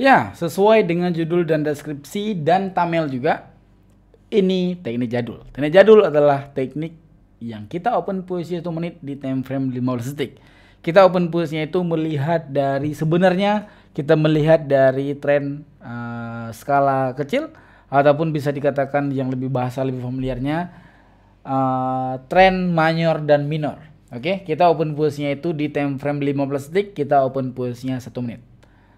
Ya, sesuai dengan judul dan deskripsi dan thumbnail juga, ini teknik jadul. Teknik jadul adalah teknik yang kita open puisi 1 menit di time frame 15 detik. Kita open puisinya itu melihat dari sebenarnya kita melihat dari tren skala kecil ataupun bisa dikatakan yang lebih bahasa lebih familiarnya tren minor dan minor. Oke, kita open puisinya itu di time frame 15 detik, kita open puisinya 1 menit.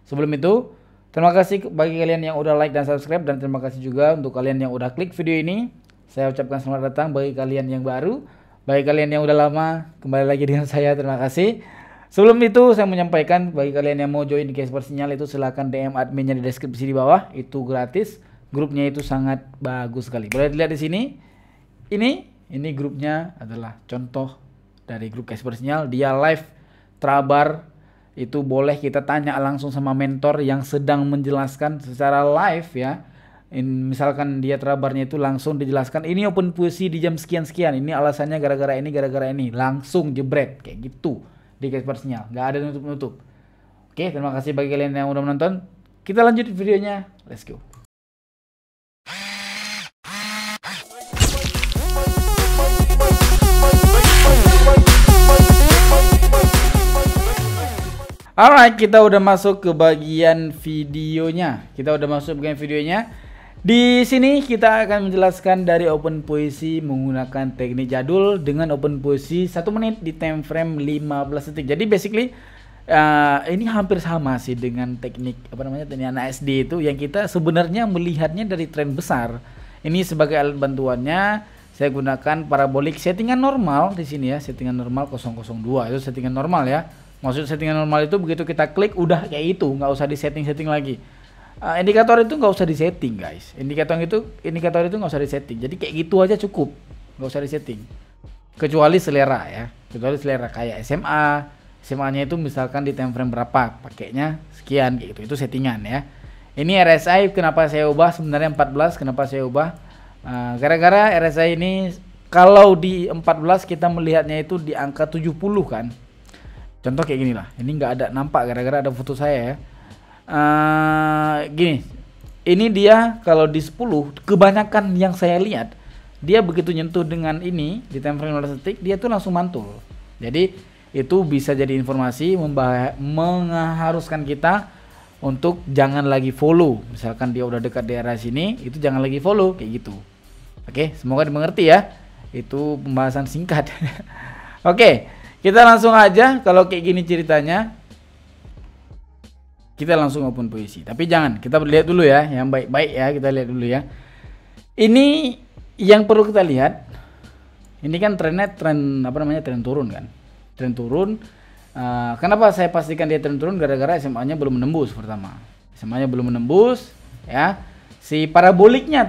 Sebelum itu, terima kasih bagi kalian yang udah like dan subscribe, dan terima kasih juga untuk kalian yang udah klik video ini. Saya ucapkan selamat datang bagi kalian yang baru, bagi kalian yang udah lama kembali lagi dengan saya, terima kasih. Sebelum itu saya menyampaikan bagi kalian yang mau join di Casper Sinyal itu silahkan DM adminnya di deskripsi di bawah, itu gratis. Grupnya itu sangat bagus sekali. Boleh dilihat di sini. Ini grupnya adalah contoh dari grup Casper Sinyal. Dia live Trabar. Itu boleh kita tanya langsung sama mentor yang sedang menjelaskan secara live ya. Misalkan dia Trabarnya itu langsung dijelaskan, ini open puisi di jam sekian-sekian, ini alasannya gara-gara ini, langsung jebret kayak gitu di Casper Sinyal, nggak ada nutup-nutup. Oke, terima kasih bagi kalian yang udah menonton. Kita lanjut videonya, let's go. Alright, kita udah masuk ke bagian videonya. Di sini kita akan menjelaskan dari open puisi menggunakan teknik jadul dengan open puisi 1 menit di time frame 15 detik. Jadi basically ini hampir sama sih dengan teknik teknik anak SD itu, yang kita sebenarnya melihatnya dari tren besar. Ini sebagai alat bantuannya saya gunakan parabolik settingan normal di sini ya, settingan normal 002 itu settingan normal ya. Maksud settingan normal itu begitu kita klik udah kayak itu, nggak usah di setting lagi. Indikator itu nggak usah di setting guys. Indikator itu nggak usah di setting. Jadi kayak gitu aja cukup, nggak usah di setting. Kecuali selera ya, kayak SMA-nya itu misalkan di time frame berapa, pakainya sekian kayak gitu. Itu settingan ya. Ini RSI kenapa saya ubah sebenarnya 14, kenapa saya ubah? Gara-gara RSI ini kalau di 14 kita melihatnya itu di angka 70 kan. Contoh kayak gini lah, ini nggak ada nampak gara-gara ada foto saya ya. Gini, ini dia kalau di 10 kebanyakan yang saya lihat dia begitu nyentuh dengan ini di time frame 15 detik dia tuh langsung mantul. Jadi itu bisa jadi informasi mengharuskan kita untuk jangan lagi follow. Misalkan dia udah dekat daerah sini, itu jangan lagi follow kayak gitu. Oke, semoga dimengerti ya. Itu pembahasan singkat. Oke, kita langsung aja. Kalau kayak gini ceritanya, kita langsung open puisi. Tapi jangan, kita lihat dulu ya, yang baik-baik ya, kita lihat dulu ya. Ini yang perlu kita lihat. Ini kan trennya tren turun kan. Tren turun. Kenapa saya pastikan dia tren turun? Gara-gara SMA-nya belum menembus pertama. SMA-nya belum menembus ya. Si paraboliknya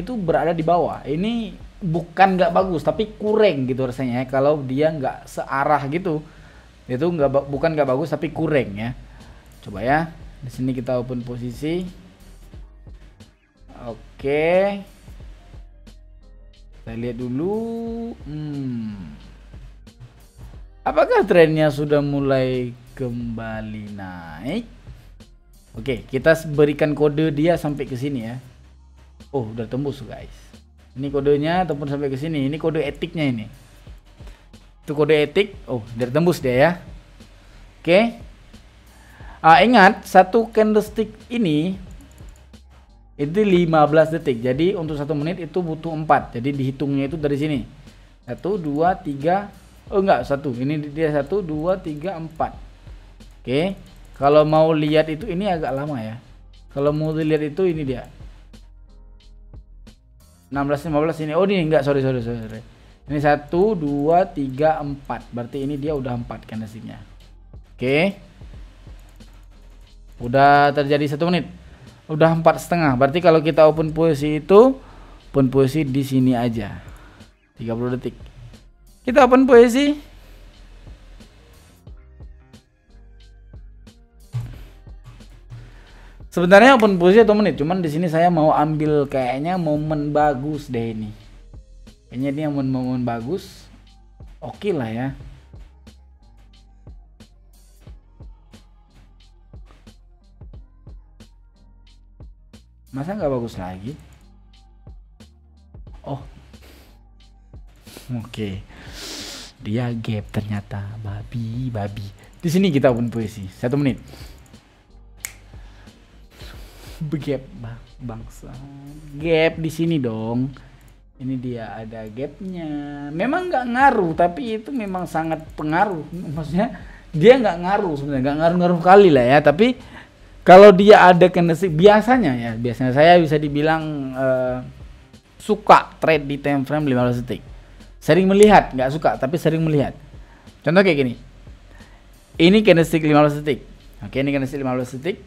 itu berada di bawah. Ini bukan nggak bagus tapi kurang gitu rasanya ya. Kalau dia nggak searah gitu, itu bukan nggak bagus tapi kurang ya. Coba ya, di sini kita open posisi. Oke, kita lihat dulu. Apakah trennya sudah mulai kembali naik? Oke, kita berikan kode dia sampai ke sini ya. Oh, udah tembus guys. Ini kodenya ataupun sampai ke sini. Ini kode etiknya ini. Itu kode etik. Oh, udah tembus dia ya. Oke. Ingat, satu candlestick ini itu 15 detik. Jadi untuk 1 menit itu butuh 4. Jadi dihitungnya itu dari sini. 1 2 3. Oh enggak, 1. Ini dia 1 2 3 4. Oke. Kalau mau lihat itu ini agak lama ya. Kalau mau dilihat itu ini dia. 16 15 ini. Oh ini enggak, sorry. Ini 1 2 3 4. Berarti ini dia udah 4 candlesticknya. Oke. Udah terjadi 1 menit. Udah 4,5. Berarti kalau kita open puisi itu open puisi di sini aja. 30 detik. Kita open puisi. Sebenarnya open puisi 1 menit, cuman di sini saya mau ambil kayaknya momen bagus deh ini. Kayaknya dia momen bagus. Oke lah ya. Masa nggak bagus lagi? Oh, oke. Dia gap ternyata, babi. Di sini kita open posisi 1 menit. Begap bangsa. Gap di sini dong. Ini dia ada gapnya. Memang nggak ngaruh, tapi itu memang sangat pengaruh. Maksudnya dia nggak ngaruh sebenarnya, nggak ngaruh kali lah ya. Tapi kalau dia ada candlestick biasanya saya bisa dibilang suka trade di time frame 15 detik. Sering melihat, nggak suka tapi sering melihat. Contoh kayak gini. Ini candlestick 15 detik. Oke, ini candlestick 15 detik.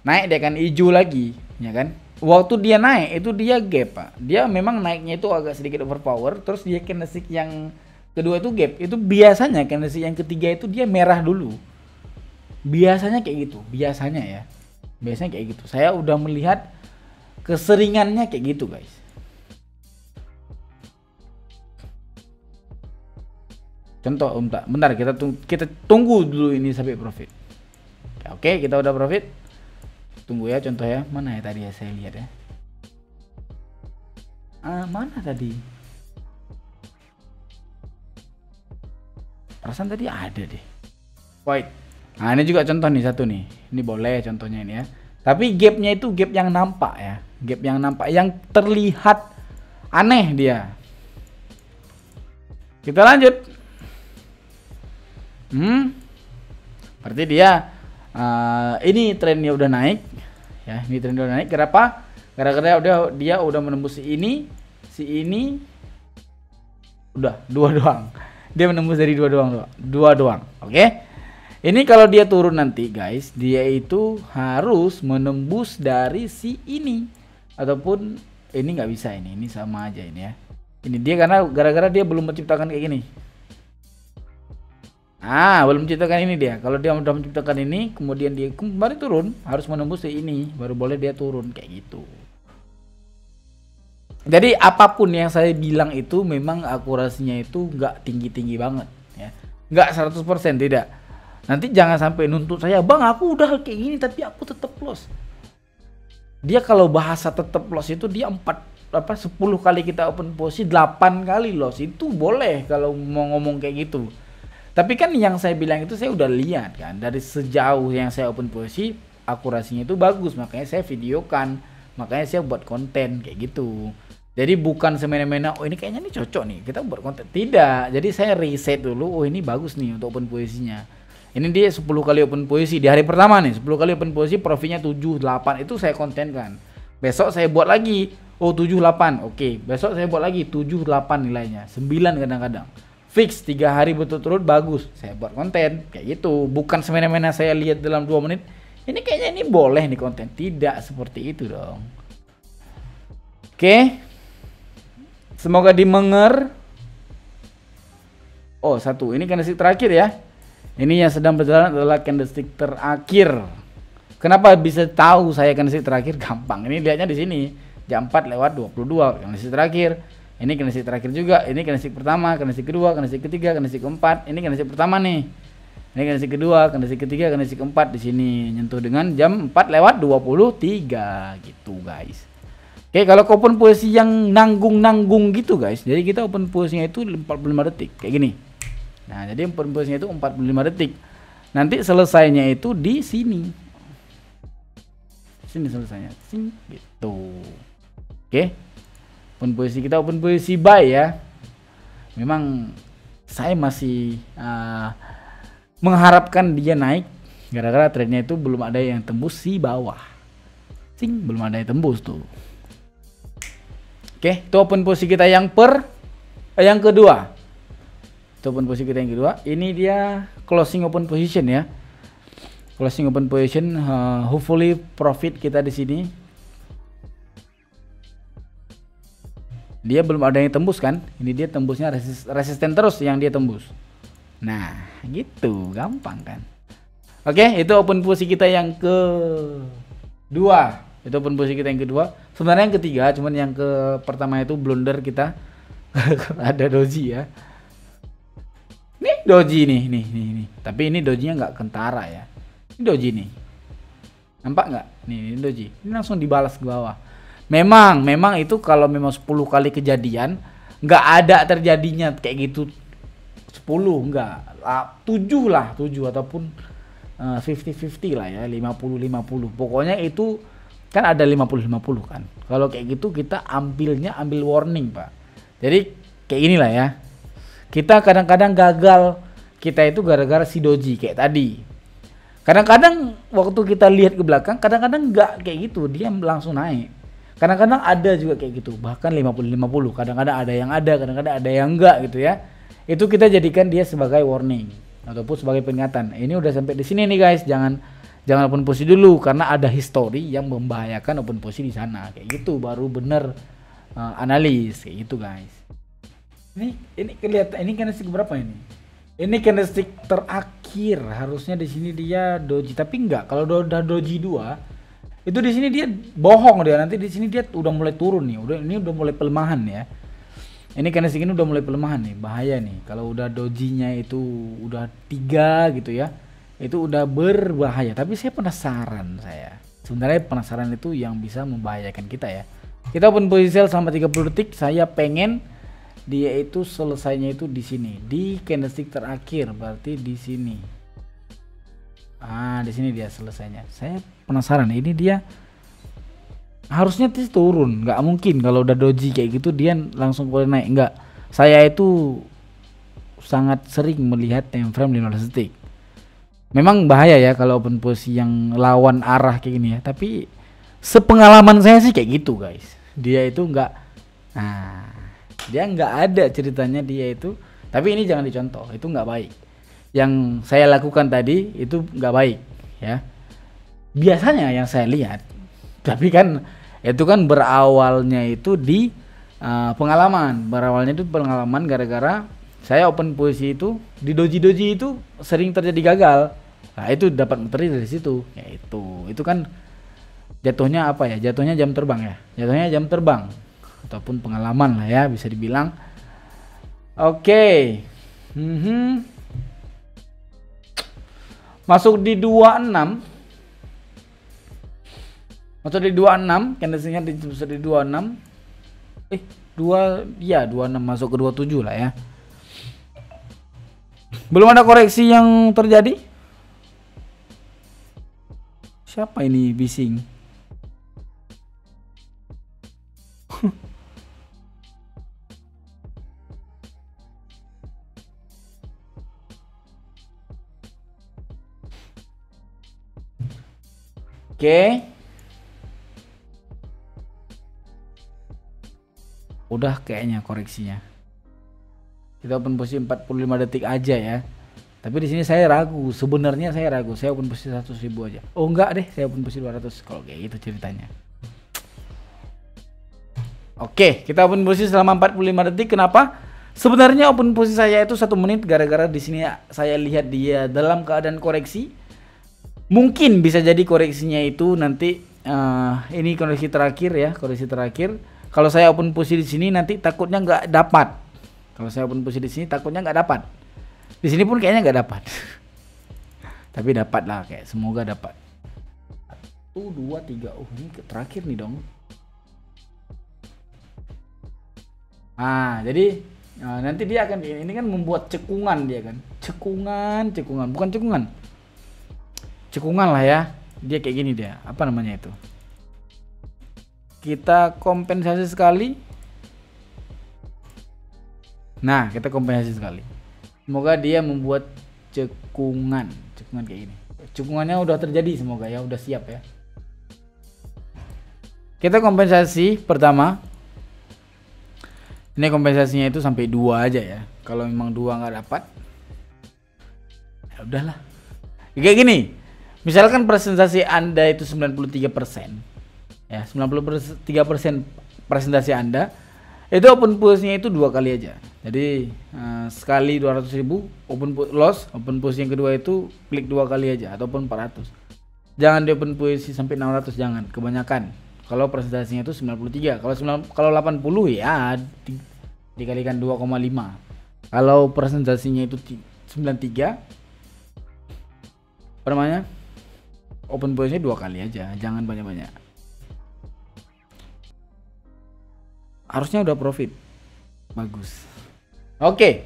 Naik dia akan hijau lagi, ya kan? Waktu dia naik itu dia gap, Pak. Dia memang naiknya itu agak sedikit overpower, terus dia candlestick yang kedua itu gap. Itu biasanya candlestick yang ketiga itu dia merah dulu. Biasanya kayak gitu, biasanya ya. Biasanya kayak gitu. Saya udah melihat keseringannya kayak gitu, guys. Contoh, bentar kita tunggu dulu ini sampai profit. Oke, kita udah profit. Tunggu ya contoh ya. Mana ya tadi ya saya lihat ya. Mana tadi? Perasaan tadi ada deh. White. Nah, ini juga contoh nih satu nih. Ini boleh contohnya ini ya. Tapi gapnya itu gap yang nampak ya. Gap yang nampak, yang terlihat aneh dia. Kita lanjut. Berarti dia ini trennya udah naik ya, ini trennya udah naik. Kenapa? Gara-gara dia udah menembus si ini udah dua doang. Dia menembus dari dua doang. Oke. Ini kalau dia turun nanti guys, dia itu harus menembus dari si ini, ataupun ini nggak bisa, ini sama aja ini ya. Ini dia karena gara-gara dia belum menciptakan kayak gini. Belum menciptakan ini dia. Kalau dia udah menciptakan ini, kemudian dia kembali turun, harus menembus ini, baru boleh dia turun kayak gitu. Jadi apapun yang saya bilang itu memang akurasinya itu nggak tinggi-tinggi banget ya. Nggak 100% tidak. Nanti jangan sampai nuntut saya, "Bang, aku udah kayak gini tapi aku tetap loss." Dia kalau bahasa tetap loss itu dia 10 kali kita open posisi 8 kali loss. Itu boleh kalau mau ngomong kayak gitu. Tapi kan yang saya bilang itu saya udah lihat kan, dari sejauh yang saya open posisi akurasinya itu bagus, makanya saya videokan, makanya saya buat konten kayak gitu. Jadi bukan semena-mena, oh ini kayaknya ini cocok nih kita buat konten, tidak. Jadi saya riset dulu, oh ini bagus nih untuk open posisinya. Ini dia 10 kali open posisi di hari pertama nih, 10 kali open posisi profitnya 7, 8, itu saya kontenkan. Besok saya buat lagi, oh 7, 8, oke. Besok saya buat lagi 7, 8 nilainya, 9 kadang-kadang. Fix 3 hari berturut-turut bagus, saya buat konten kayak gitu. Bukan semena-mena saya lihat dalam 2 menit ini kayaknya ini boleh nih konten, tidak seperti itu dong. Oke, semoga dimenger. Oh satu, ini candlestick terakhir ya. Ini yang sedang berjalan adalah candlestick terakhir. Kenapa bisa tahu saya candlestick terakhir? Gampang, ini lihatnya di sini jam 4:22 candlestick terakhir. Ini candlestick terakhir juga, ini candlestick pertama, candlestick kedua, candlestick ketiga, candlestick keempat. Ini candlestick pertama nih. Ini candlestick kedua, candlestick ketiga, candlestick keempat di sini nyentuh dengan jam 4:23 gitu, guys. Oke, kalau open posisi yang nanggung gitu, guys. Jadi kita open posisinya itu 45 detik kayak gini. Nah, jadi open posisinya itu 45 detik. Nanti selesainya itu di sini. Sini selesainya. Sini gitu. Oke. Open posisi kita open posisi buy ya. Memang saya masih mengharapkan dia naik gara-gara trennya itu belum ada yang tembus si bawah. Belum ada yang tembus tuh. Oke, itu open posisi kita yang kedua. Itu open posisi kita yang kedua. Ini dia closing open position ya. Closing open position, hopefully profit kita di sini. Dia belum ada yang tembus kan? Ini dia tembusnya resisten terus yang dia tembus. Nah, gitu, gampang kan? Oke, itu open posisi kita yang kedua. Itu open posisi kita yang kedua. Sebenarnya yang ketiga, cuman yang pertama itu blunder kita. Ada doji ya. Nih doji nih. Tapi ini dojinya nggak kentara ya. Ini doji nih. Nampak nggak? Nih, ini doji. Ini langsung dibalas ke bawah. Memang itu kalau memang 10 kali kejadian, nggak ada terjadinya kayak gitu 10, enggak. 7 lah, 7 ataupun 50-50 lah ya, 50-50. Pokoknya itu kan ada 50-50 kan. Kalau kayak gitu kita ambil warning, Pak. Jadi kayak inilah ya. Kita kadang-kadang gagal, kita itu gara-gara si doji kayak tadi. Kadang-kadang waktu kita lihat ke belakang, kadang-kadang enggak kayak gitu, dia langsung naik. Kadang-kadang ada juga kayak gitu, bahkan 50-50. Kadang-kadang ada yang ada, kadang-kadang ada yang enggak gitu ya. Itu kita jadikan dia sebagai warning ataupun sebagai peringatan. Ini udah sampai di sini nih guys, jangan open posisi dulu karena ada history yang membahayakan open posisi di sana. Kayak gitu baru bener analis kayak gitu guys. Ini kelihatan ini candlestick berapa ini? Ini candlestick terakhir, harusnya di sini dia doji, tapi enggak. Kalau udah doji 2, itu di sini dia bohong dia. Nanti di sini dia udah mulai turun nih. Ini udah mulai pelemahan ya. Ini candlestick ini udah mulai pelemahan nih, bahaya nih. Kalau udah dojinya itu udah 3 gitu ya. Itu udah berbahaya. Tapi saya penasaran Sebenarnya penasaran itu yang bisa membahayakan kita ya. Kita open posisi sell selama 30 detik. Saya pengen dia itu selesainya itu di sini, di candlestick terakhir, berarti di sini. Di sini dia selesainya. Saya penasaran, ini dia harusnya turun, nggak mungkin kalau udah doji kayak gitu dia langsung boleh naik, enggak. Saya itu sangat sering melihat time frame 15 detik. Memang bahaya ya kalau open posisi yang lawan arah kayak gini ya, tapi sepengalaman saya sih kayak gitu guys. Dia itu enggak, dia nggak ada ceritanya dia itu, tapi ini jangan dicontoh, itu nggak baik. Yang saya lakukan tadi itu nggak baik ya. Biasanya yang saya lihat, tapi kan itu kan berawalnya itu di berawalnya itu pengalaman gara-gara saya open posisi itu di doji itu sering terjadi gagal. Nah itu dapat materi dari situ. Ya itu kan jatuhnya apa ya? Jatuhnya jam terbang ataupun pengalaman lah ya, bisa dibilang. Oke. Masuk di 26. Candlesticknya di 26. 26 masuk ke 27 lah ya. Belum ada koreksi yang terjadi. Siapa ini bising? Oke. Udah kayaknya koreksinya. Kita open posisi 45 detik aja ya. Tapi di sini saya ragu, sebenarnya saya ragu. Saya open posisi 100.000 aja. Oh enggak deh, saya open posisi 200 kalau kayak gitu ceritanya. Oke, kita open posisi selama 45 detik. Kenapa? Sebenarnya open posisi saya itu 1 menit gara-gara di sini saya lihat dia dalam keadaan koreksi. Mungkin bisa jadi koreksinya itu nanti ini koreksi terakhir ya, koreksi terakhir. Kalau saya open posisi di sini nanti takutnya nggak dapat. Kalau saya open posisi di sini takutnya nggak dapat. Di sini pun kayaknya nggak dapat. Tapi dapat lah, kayak semoga dapat. 1, 2, 3. Oh ini terakhir nih dong. Jadi nanti dia akan ini kan membuat cekungan dia kan. Cekungan, bukan cekungan. Cekungan lah ya. Dia kayak gini dia. Apa namanya itu? Kita kompensasi sekali. Nah, kita kompensasi sekali. Semoga dia membuat cekungan kayak gini. Cekungannya udah terjadi semoga ya, udah siap ya. Kita kompensasi pertama. Ini kompensasinya itu sampai 2 aja ya. Kalau memang 2 nggak dapat, ya udahlah. Kayak gini. Misalkan presentasi Anda itu 93%. Ya, 93% presentasi Anda itu open posisinya itu 2 kali aja. Jadi sekali 200.000 open posisi yang kedua itu klik 2 kali aja ataupun 400. Jangan di open posisi sampai 600, jangan, kebanyakan. Kalau presentasinya itu 93, kalau 80 ya dikalikan 2,5. Kalau presentasinya itu 93, apa namanya? Open position 2 kali aja, jangan banyak-banyak. Harusnya udah profit. Bagus. Oke.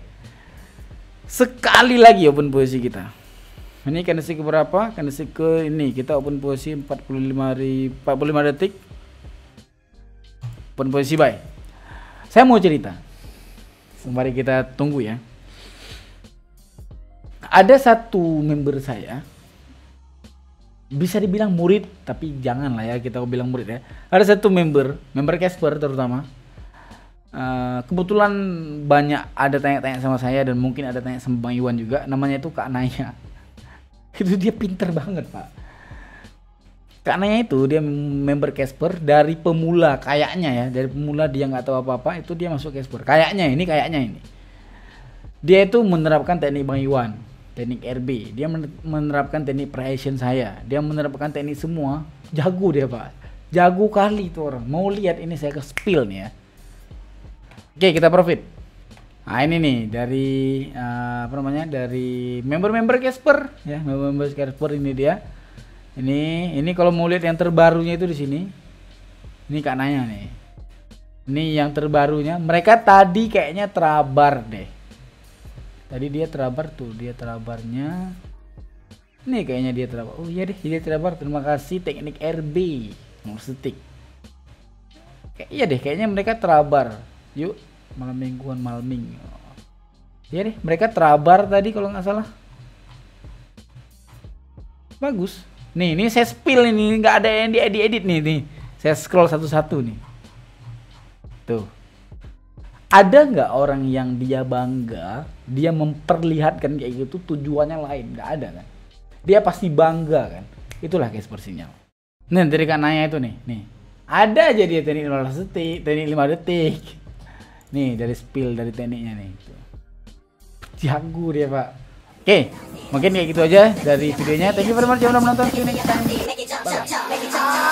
Sekali lagi open posisi kita. Ini candlestick ke berapa? Candlestick ke ini. Kita open posisi 45 detik. Open posisi buy. Saya mau cerita. Mari kita tunggu ya. Ada satu member saya, bisa dibilang murid, tapi jangan lah ya kita bilang murid ya. Ada satu member Casper terutama. Kebetulan banyak ada tanya-tanya sama saya dan mungkin ada tanya sama Bang Iwan juga. Namanya itu Kak Naya. Itu dia pinter banget Pak. Kak Naya itu dia member Casper dari pemula kayaknya ya. Dari pemula dia nggak tahu apa-apa itu dia masuk Casper. Kayaknya ini. Dia itu menerapkan teknik Bang Iwan, teknik RB. Dia menerapkan teknik Precision saya. Dia menerapkan teknik semua. Jago dia Pak. Jago kali itu orang. Mau lihat ini saya ke spill nih ya. Oke, kita profit. Nah, ini nih dari dari member Casper ya, member Casper ini dia. Ini kalau mau lihat yang terbarunya itu di sini. Ini Kak Naya nih. Ini yang terbarunya. Mereka tadi kayaknya terabar deh. Tadi dia terabar tuh, dia terabarnya. Ini kayaknya dia terabar. Oh iya deh, dia terabar. Terima kasih teknik RB. Nomor stick. Iya deh, kayaknya mereka terabar. Yuk, malam mingguan malming. Ya deh, mereka terabar tadi kalau nggak salah. Bagus. Nih, ini saya spill ini, nggak ada yang diedit nih. Saya scroll satu-satu nih. Tuh. Ada nggak orang yang dia bangga, dia memperlihatkan kayak gitu tujuannya lain? Nggak ada kan? Dia pasti bangga kan? Itulah Casper sinyal. Nih dari Kak Naya itu nih. Ada aja dia teknik 15 detik, teknik 5 detik. Nih dari spill dari tekniknya nih. Jago dia Pak. Oke, mungkin kayak gitu aja dari videonya. Thank you very much yang udah menonton. See you next time. Bye.